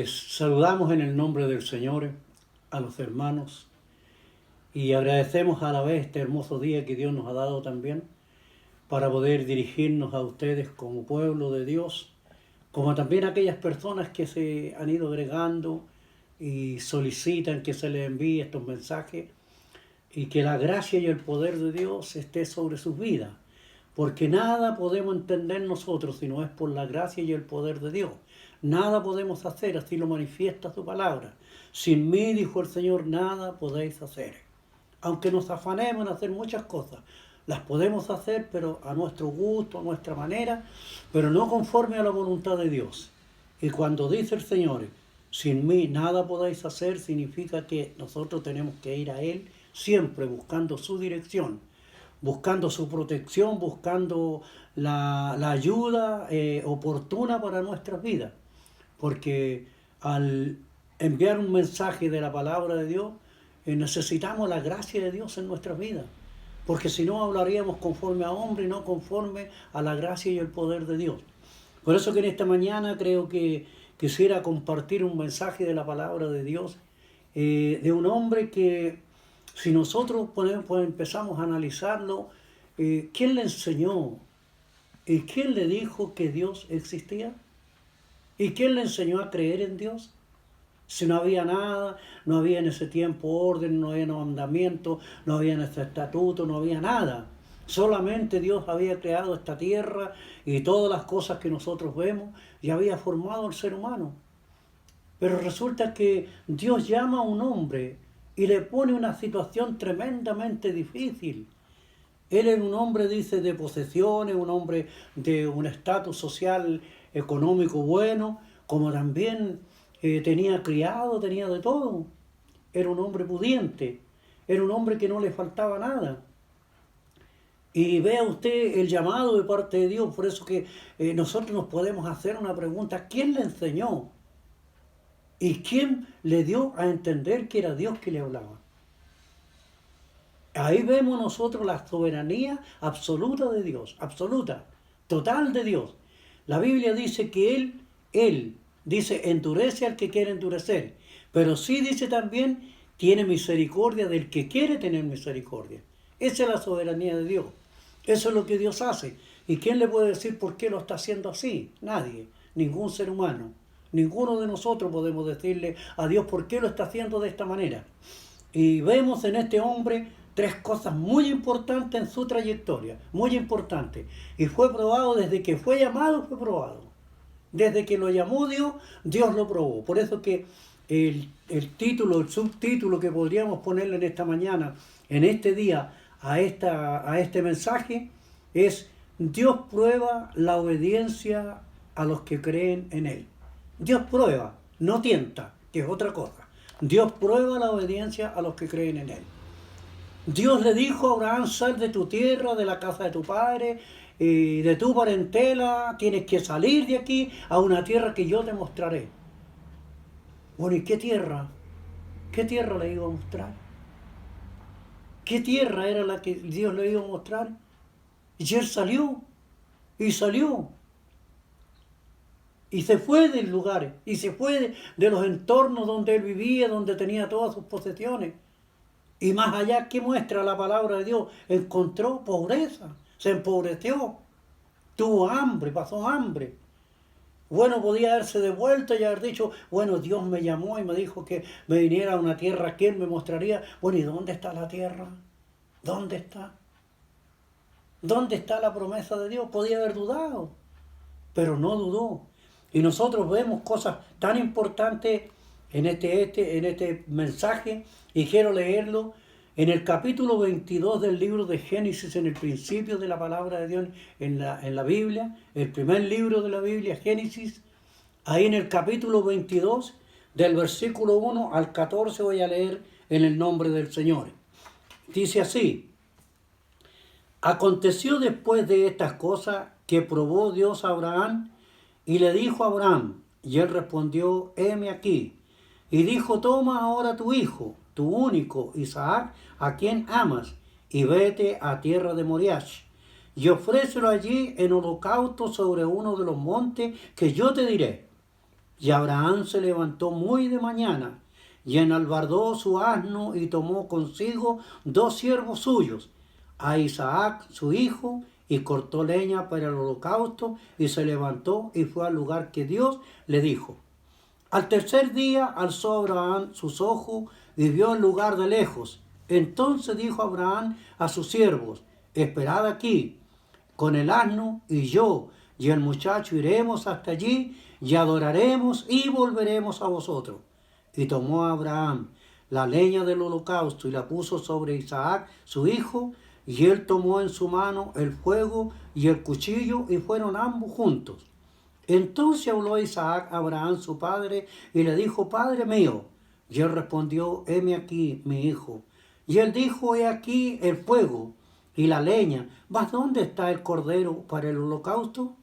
Saludamos en el nombre del Señor a los hermanos y agradecemos a la vez este hermoso día que Dios nos ha dado también para poder dirigirnos a ustedes como pueblo de Dios, como también a aquellas personas que se han ido agregando y solicitan que se les envíe estos mensajes y que la gracia y el poder de Dios esté sobre sus vidas, porque nada podemos entender nosotros si no es por la gracia y el poder de Dios. Nada podemos hacer, así lo manifiesta su palabra. Sin mí, dijo el Señor, nada podéis hacer. Aunque nos afanemos en hacer muchas cosas, las podemos hacer, pero a nuestro gusto, a nuestra manera, pero no conforme a la voluntad de Dios. Y cuando dice el Señor, sin mí nada podéis hacer, significa que nosotros tenemos que ir a Él siempre buscando su dirección, buscando su protección, buscando la ayuda oportuna para nuestras vidas. Porque al enviar un mensaje de la palabra de Dios, necesitamos la gracia de Dios en nuestras vidas. Porque si no hablaríamos conforme a hombre y no conforme a la gracia y el poder de Dios. Por eso que en esta mañana creo que quisiera compartir un mensaje de la palabra de Dios, de un hombre que si nosotros pues empezamos a analizarlo, ¿quién le enseñó? ¿Y quién le dijo que Dios existía? ¿Y quién le enseñó a creer en Dios? Si no había nada, no había en ese tiempo orden, no había mandamiento, no había en ese estatuto, no había nada. Solamente Dios había creado esta tierra y todas las cosas que nosotros vemos y había formado al ser humano. Pero resulta que Dios llama a un hombre y le pone una situación tremendamente difícil. Él era un hombre, dice, de posesiones, un hombre de un estatus social, económico bueno, como también tenía criado, tenía de todo. Era un hombre pudiente, era un hombre que no le faltaba nada. Y vea usted el llamado de parte de Dios, por eso que nosotros nos podemos hacer una pregunta: ¿quién le enseñó? ¿Y quién le dio a entender que era Dios que le hablaba? Ahí vemos nosotros la soberanía absoluta de Dios, absoluta, total de Dios. La Biblia dice que Él dice, endurece al que quiere endurecer, pero sí dice también, tiene misericordia del que quiere tener misericordia. Esa es la soberanía de Dios. Eso es lo que Dios hace. ¿Y quién le puede decir por qué lo está haciendo así? Nadie, ningún ser humano. Ninguno de nosotros podemos decirle a Dios por qué lo está haciendo de esta manera. Y vemos en este hombre tres cosas muy importantes en su trayectoria, muy importantes. Y fue probado desde que fue llamado, fue probado. Desde que lo llamó Dios, Dios lo probó. Por eso que el título, el subtítulo que podríamos ponerle en esta mañana, en este día, a este mensaje, es: Dios prueba la obediencia a los que creen en Él. Dios prueba, no tienta, que es otra cosa. Dios prueba la obediencia a los que creen en Él. Dios le dijo a Abraham: sal de tu tierra, de la casa de tu padre, de tu parentela, tienes que salir de aquí a una tierra que yo te mostraré. Bueno, ¿y qué tierra? ¿Qué tierra le iba a mostrar? ¿Qué tierra era la que Dios le iba a mostrar? Y él salió, y salió. Y se fue del lugar, y se fue de los entornos donde él vivía, donde tenía todas sus posesiones. Y más allá, ¿qué muestra la palabra de Dios? Encontró pobreza, se empobreció, tuvo hambre, pasó hambre. Bueno, podía haberse devuelto y haber dicho, bueno, Dios me llamó y me dijo que me viniera a una tierra que Él me mostraría. Bueno, ¿y dónde está la tierra? ¿Dónde está? ¿Dónde está la promesa de Dios? Podía haber dudado, pero no dudó. Y nosotros vemos cosas tan importantes en este mensaje, y quiero leerlo en el capítulo 22 del libro de Génesis, en el principio de la palabra de Dios en la Biblia, el primer libro de la Biblia, Génesis. Ahí en el capítulo 22, del versículo 1 al 14, voy a leer en el nombre del Señor. Dice así: aconteció después de estas cosas que probó Dios a Abraham y le dijo a Abraham, y él respondió: heme aquí. Y dijo: toma ahora tu hijo, tu único, Isaac, a quien amas, y vete a tierra de Moriah, y ofrécelo allí en holocausto sobre uno de los montes que yo te diré. Y Abraham se levantó muy de mañana, y enalbardó su asno, y tomó consigo 2 siervos suyos, a Isaac su hijo, y cortó leña para el holocausto, y se levantó y fue al lugar que Dios le dijo. Al tercer día alzó Abraham sus ojos y vio el lugar de lejos. Entonces dijo Abraham a sus siervos: esperad aquí con el asno, y yo y el muchacho iremos hasta allí, y adoraremos y volveremos a vosotros. Y tomó Abraham la leña del holocausto y la puso sobre Isaac su hijo, y él tomó en su mano el fuego y el cuchillo, y fueron ambos juntos. Entonces habló Isaac a Abraham su padre, y le dijo: Padre mío. Y él respondió: heme aquí, mi hijo. Y él dijo: he aquí el fuego y la leña, mas ¿dónde está el cordero para el holocausto?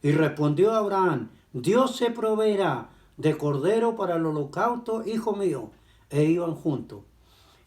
Y respondió Abraham: Dios se proveerá de cordero para el holocausto, hijo mío. E iban juntos.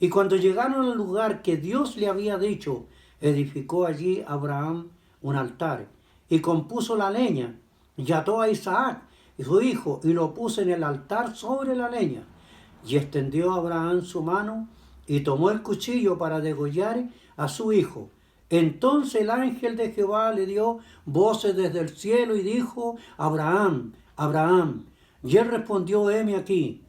Y cuando llegaron al lugar que Dios le había dicho, edificó allí Abraham un altar, y compuso la leña, y ató a Isaac y su hijo, y lo puso en el altar sobre la leña. Y extendió Abraham su mano, y tomó el cuchillo para degollar a su hijo. Entonces el ángel de Jehová le dio voces desde el cielo, y dijo: Abraham, Abraham. Y él respondió: heme aquí.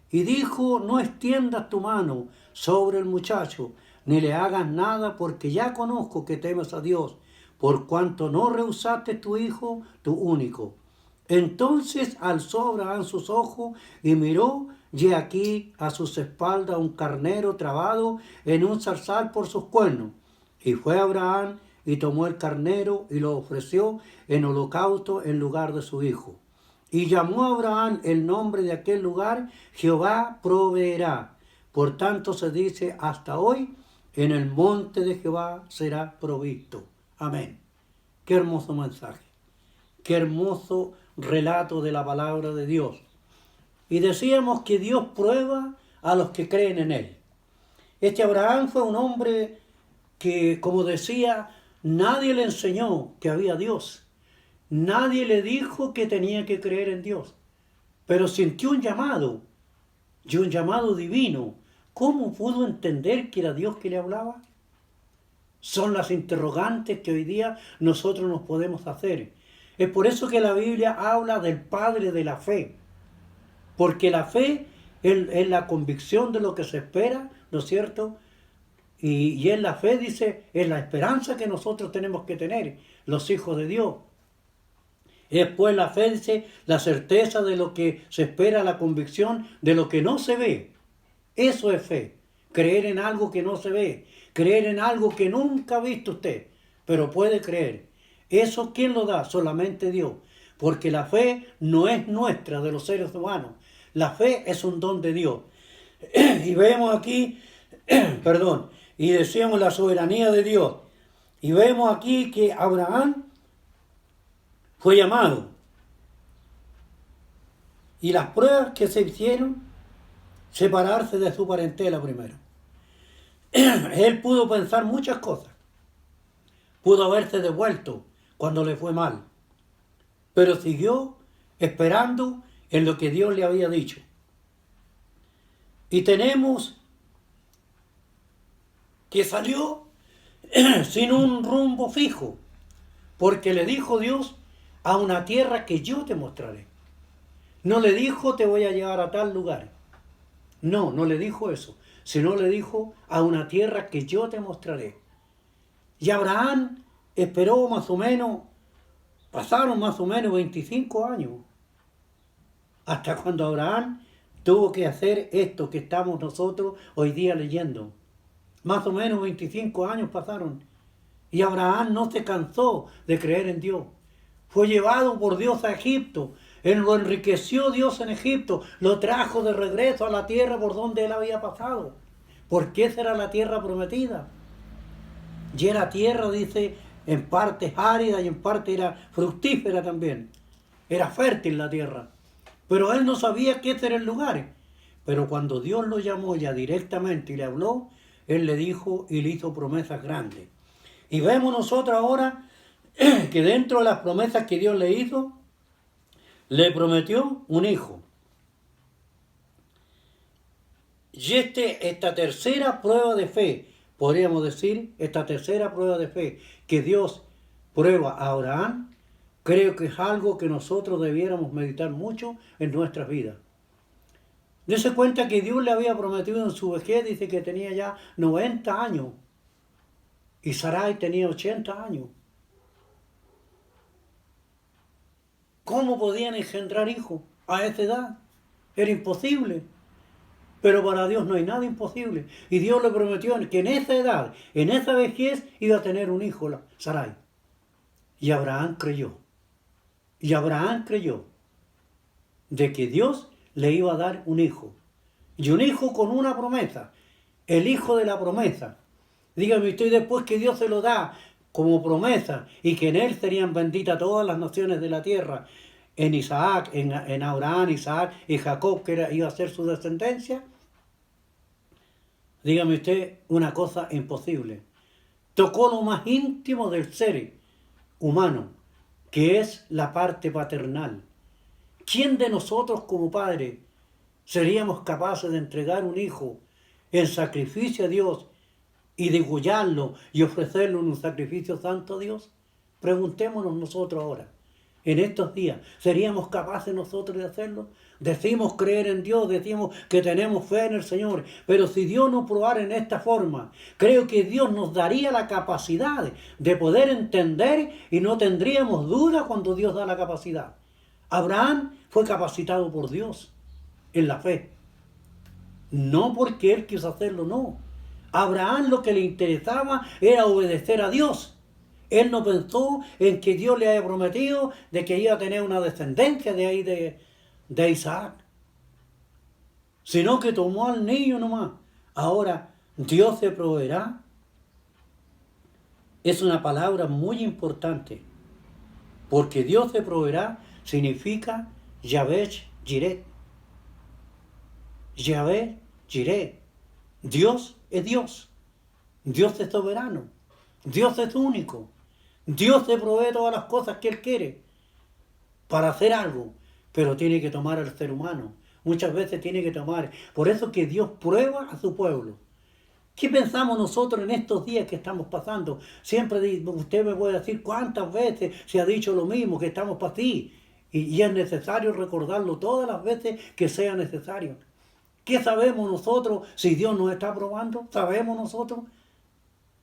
Y dijo: no extiendas tu mano sobre el muchacho, ni le hagas nada, porque ya conozco que temes a Dios, por cuanto no rehusaste tu hijo, tu único. Entonces alzó Abraham sus ojos y miró, y aquí a sus espaldas un carnero trabado en un zarzal por sus cuernos. Y fue Abraham y tomó el carnero y lo ofreció en holocausto en lugar de su hijo. Y llamó a Abraham el nombre de aquel lugar: Jehová proveerá. Por tanto se dice hasta hoy: en el monte de Jehová será provisto. Amén. Qué hermoso mensaje. Qué hermoso relato de la palabra de Dios. Y decíamos que Dios prueba a los que creen en Él. Este Abraham fue un hombre que, como decía, nadie le enseñó que había Dios. Nadie le dijo que tenía que creer en Dios. Pero sintió un llamado, y un llamado divino. ¿Cómo pudo entender que era Dios que le hablaba? Son las interrogantes que hoy día nosotros nos podemos hacer. Es por eso que la Biblia habla del padre de la fe. Porque la fe es la convicción de lo que se espera, ¿no es cierto? Y en la fe, dice, es la esperanza que nosotros tenemos que tener, los hijos de Dios. Después la fe, dice, la certeza de lo que se espera, la convicción de lo que no se ve. Eso es fe. Creer en algo que no se ve. Creer en algo que nunca ha visto usted, pero puede creer. ¿Eso quién lo da? Solamente Dios. Porque la fe no es nuestra, de los seres humanos. La fe es un don de Dios. Y vemos aquí, y decíamos la soberanía de Dios. Y vemos aquí que Abraham fue llamado. Y las pruebas que se hicieron, separarse de su parentela primero. Él pudo pensar muchas cosas. Pudo haberse devuelto cuando le fue mal. Pero siguió esperando en lo que Dios le había dicho. Y tenemos que salió sin un rumbo fijo, porque le dijo Dios: a una tierra que yo te mostraré. No le dijo: te voy a llevar a tal lugar. No, no le dijo eso, sino le dijo: a una tierra que yo te mostraré. Y Abraham esperó pasaron más o menos 25 años, hasta cuando Abraham tuvo que hacer esto que estamos nosotros hoy día leyendo. Más o menos 25 años pasaron. Y Abraham no se cansó de creer en Dios. Fue llevado por Dios a Egipto. Él lo enriqueció Dios en Egipto. Lo trajo de regreso a la tierra por donde él había pasado. Porque esa era la tierra prometida. Y era tierra, dice, en parte árida y en parte era fructífera también. Era fértil la tierra. Pero él no sabía que ese era el lugar. Pero cuando Dios lo llamó ya directamente y le habló, él le dijo y le hizo promesas grandes. Y vemos nosotros ahora que dentro de las promesas que Dios le hizo, le prometió un hijo. Y esta tercera prueba de fe, podríamos decir, esta tercera prueba de fe que Dios prueba a Abraham, creo que es algo que nosotros debiéramos meditar mucho en nuestras vidas. Dese cuenta que Dios le había prometido en su vejez, dice que tenía ya 90 años. Y Sarai tenía 80 años. ¿Cómo podían engendrar hijos a esa edad? Era imposible. Pero para Dios no hay nada imposible. Y Dios le prometió que en esa edad, en esa vejez, iba a tener un hijo, Sarai. Y Abraham creyó. Y Abraham creyó de que Dios le iba a dar un hijo. Y un hijo con una promesa. El hijo de la promesa. Dígame usted, después que Dios se lo da como promesa y que en él serían benditas todas las naciones de la tierra, en Isaac, en Abraham, Isaac y Jacob, que iba a ser su descendencia. Dígame usted una cosa imposible. Tocó lo más íntimo del ser humano, que es la parte paternal. ¿Quién de nosotros como padre seríamos capaces de entregar un hijo en sacrificio a Dios y degollarlo y ofrecerlo en un sacrificio santo a Dios? Preguntémonos nosotros ahora, en estos días, ¿seríamos capaces nosotros de hacerlo? Decimos creer en Dios, decimos que tenemos fe en el Señor, pero si Dios nos probara en esta forma, creo que Dios nos daría la capacidad de poder entender y no tendríamos duda cuando Dios da la capacidad. Abraham fue capacitado por Dios en la fe, no porque él quiso hacerlo, no. A Abraham lo que le interesaba era obedecer a Dios. Él no pensó en que Dios le haya prometido de que iba a tener una descendencia de ahí de Isaac, sino que tomó al niño nomás. Ahora, Dios se proveerá. Es una palabra muy importante, porque Dios se proveerá significa Yahvé Jireh. Yahvé Jireh. Dios es Dios. Dios es soberano. Dios es único. Dios se provee todas las cosas que Él quiere para hacer algo, pero tiene que tomar al ser humano. Muchas veces tiene que tomar. Por eso que Dios prueba a su pueblo. ¿Qué pensamos nosotros en estos días que estamos pasando? Siempre usted me puede decir cuántas veces se ha dicho lo mismo, que estamos para ti. Y es necesario recordarlo todas las veces que sea necesario. ¿Qué sabemos nosotros si Dios nos está probando? ¿Sabemos nosotros?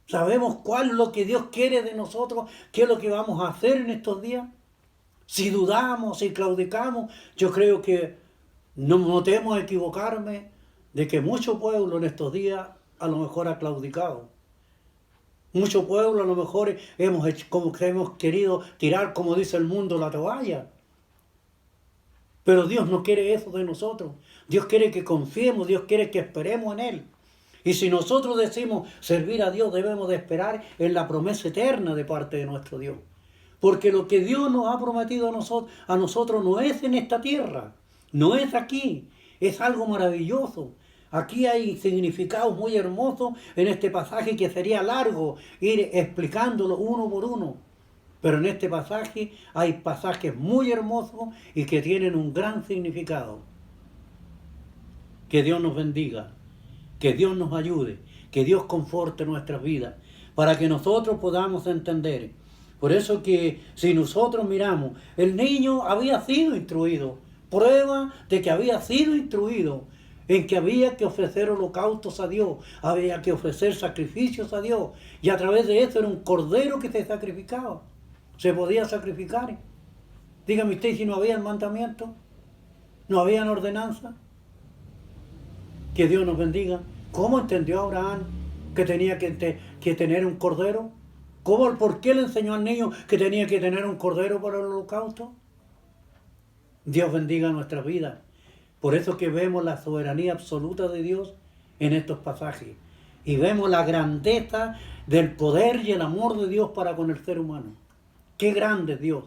¿Sabemos cuál es lo que Dios quiere de nosotros? ¿Qué es lo que vamos a hacer en estos días? Si dudamos, si claudicamos, yo creo que no temo equivocarme de que mucho pueblo en estos días a lo mejor ha claudicado. Mucho pueblo a lo mejor hemos querido tirar, como dice el mundo, la toalla. Pero Dios no quiere eso de nosotros. Dios quiere que confiemos, Dios quiere que esperemos en Él. Y si nosotros decimos servir a Dios, debemos de esperar en la promesa eterna de parte de nuestro Dios. Porque lo que Dios nos ha prometido a nosotros no es en esta tierra, no es aquí, es algo maravilloso. Aquí hay significados muy hermosos en este pasaje que sería largo ir explicándolo uno por uno. Pero en este pasaje hay pasajes muy hermosos y que tienen un gran significado. Que Dios nos bendiga, que Dios nos ayude, que Dios conforte nuestras vidas, para que nosotros podamos entender. Por eso que si nosotros miramos, el niño había sido instruido, prueba de que había sido instruido, en que había que ofrecer holocaustos a Dios, había que ofrecer sacrificios a Dios, y a través de eso era un cordero que se sacrificaba, se podía sacrificar. Dígame usted si no había mandamiento, no habían ordenanza. Que Dios nos bendiga. ¿Cómo entendió Abraham que tenía que tener un cordero? ¿Por qué le enseñó al niño que tenía que tener un cordero para el holocausto? Dios bendiga nuestras vidas. Por eso que vemos la soberanía absoluta de Dios en estos pasajes. Y vemos la grandeza del poder y el amor de Dios para con el ser humano. Qué grande es Dios.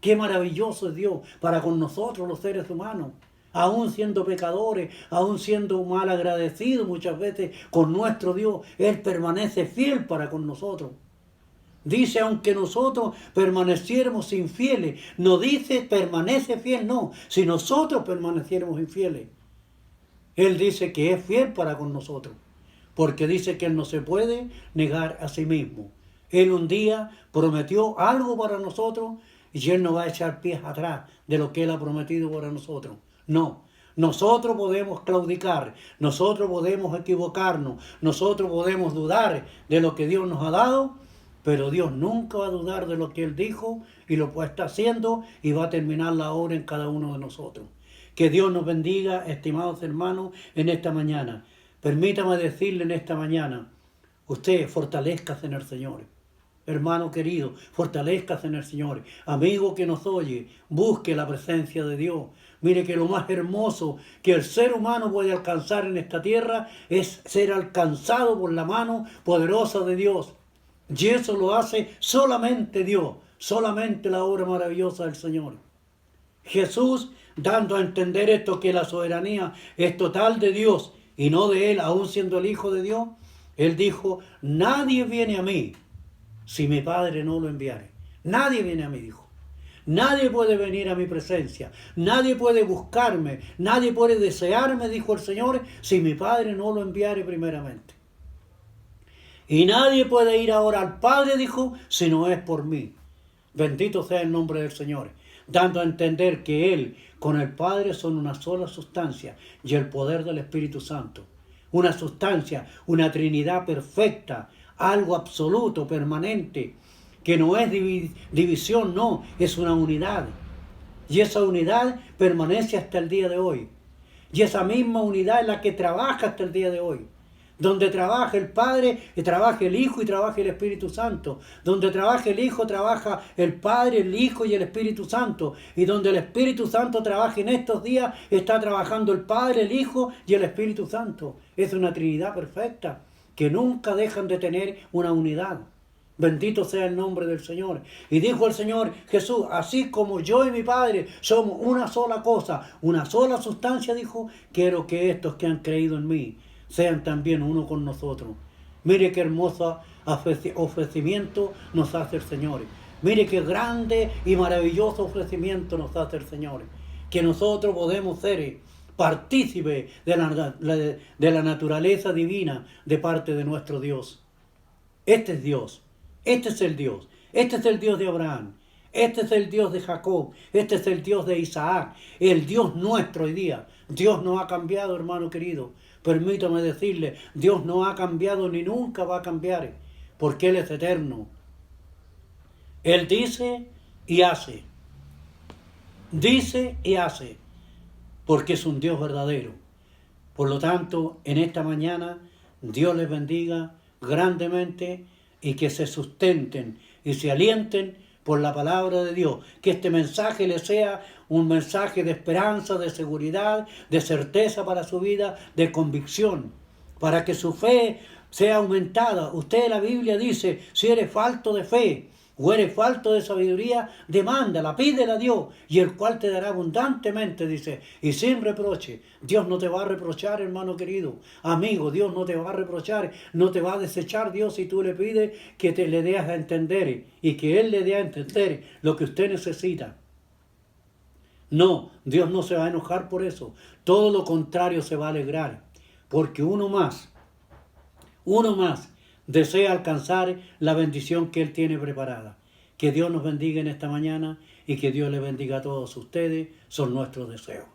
Qué maravilloso es Dios para con nosotros los seres humanos. Aún siendo pecadores, aún siendo mal agradecidos muchas veces con nuestro Dios, Él permanece fiel para con nosotros. Dice, aunque nosotros permaneciéramos infieles. No dice permanece fiel, no. Si nosotros permaneciéramos infieles. Él dice que es fiel para con nosotros. Porque dice que Él no se puede negar a sí mismo. Él un día prometió algo para nosotros y Él no va a echar pies atrás de lo que Él ha prometido para nosotros. No. Nosotros podemos claudicar, nosotros podemos equivocarnos, nosotros podemos dudar de lo que Dios nos ha dado, pero Dios nunca va a dudar de lo que Él dijo y lo está haciendo y va a terminar la obra en cada uno de nosotros. Que Dios nos bendiga, estimados hermanos, en esta mañana. Permítame decirle en esta mañana, usted fortalezcase en el Señor. Hermano querido, fortalezcase en el Señor. Amigo que nos oye, busque la presencia de Dios. Mire que lo más hermoso que el ser humano puede alcanzar en esta tierra es ser alcanzado por la mano poderosa de Dios. Y eso lo hace solamente Dios, solamente la obra maravillosa del Señor. Jesús, dando a entender esto, que la soberanía es total de Dios y no de Él, aún siendo el Hijo de Dios, Él dijo, nadie viene a mí si mi Padre no lo enviare. Nadie viene a mí, dijo. Nadie puede venir a mi presencia, nadie puede buscarme, nadie puede desearme, dijo el Señor, si mi Padre no lo enviare primeramente. Y nadie puede ir ahora al Padre, dijo, si no es por mí. Bendito sea el nombre del Señor, dando a entender que Él con el Padre son una sola sustancia y el poder del Espíritu Santo. Una sustancia, una Trinidad perfecta, algo absoluto, permanente, que no es división, no, es una unidad. Y esa unidad permanece hasta el día de hoy. Y esa misma unidad es la que trabaja hasta el día de hoy. Donde trabaja el Padre, y trabaja el Hijo y trabaja el Espíritu Santo. Donde trabaja el Hijo, trabaja el Padre, el Hijo y el Espíritu Santo. Y donde el Espíritu Santo trabaja en estos días, está trabajando el Padre, el Hijo y el Espíritu Santo. Es una Trinidad perfecta, que nunca dejan de tener una unidad. Bendito sea el nombre del Señor. Y dijo el Señor Jesús, así como yo y mi Padre somos una sola cosa, una sola sustancia, dijo, quiero que estos que han creído en mí sean también uno con nosotros. Mire qué hermoso ofrecimiento nos hace el Señor. Mire qué grande y maravilloso ofrecimiento nos hace el Señor. Que nosotros podemos ser partícipes de la naturaleza divina de parte de nuestro Dios. Este es Dios. Este es el Dios. Este es el Dios de Abraham. Este es el Dios de Jacob. Este es el Dios de Isaac. El Dios nuestro hoy día. Dios no ha cambiado, hermano querido. Permítame decirle, Dios no ha cambiado ni nunca va a cambiar. Porque Él es eterno. Él dice y hace. Dice y hace. Porque es un Dios verdadero. Por lo tanto, en esta mañana, Dios les bendiga grandemente y que se sustenten y se alienten por la palabra de Dios. Que este mensaje les sea un mensaje de esperanza, de seguridad, de certeza para su vida, de convicción, para que su fe sea aumentada. Usted en la Biblia dice, si eres falto de fe o eres falto de sabiduría, demándala, pídela a Dios, y el cual te dará abundantemente, dice, y sin reproche. Dios no te va a reprochar, hermano querido. Amigo, Dios no te va a reprochar, no te va a desechar Dios si tú le pides que te le des a entender y que Él le dé a entender lo que usted necesita. No, Dios no se va a enojar por eso. Todo lo contrario, se va a alegrar, porque uno más desea alcanzar la bendición que Él tiene preparada. Que Dios nos bendiga en esta mañana y que Dios les bendiga a todos ustedes. Son nuestros deseos.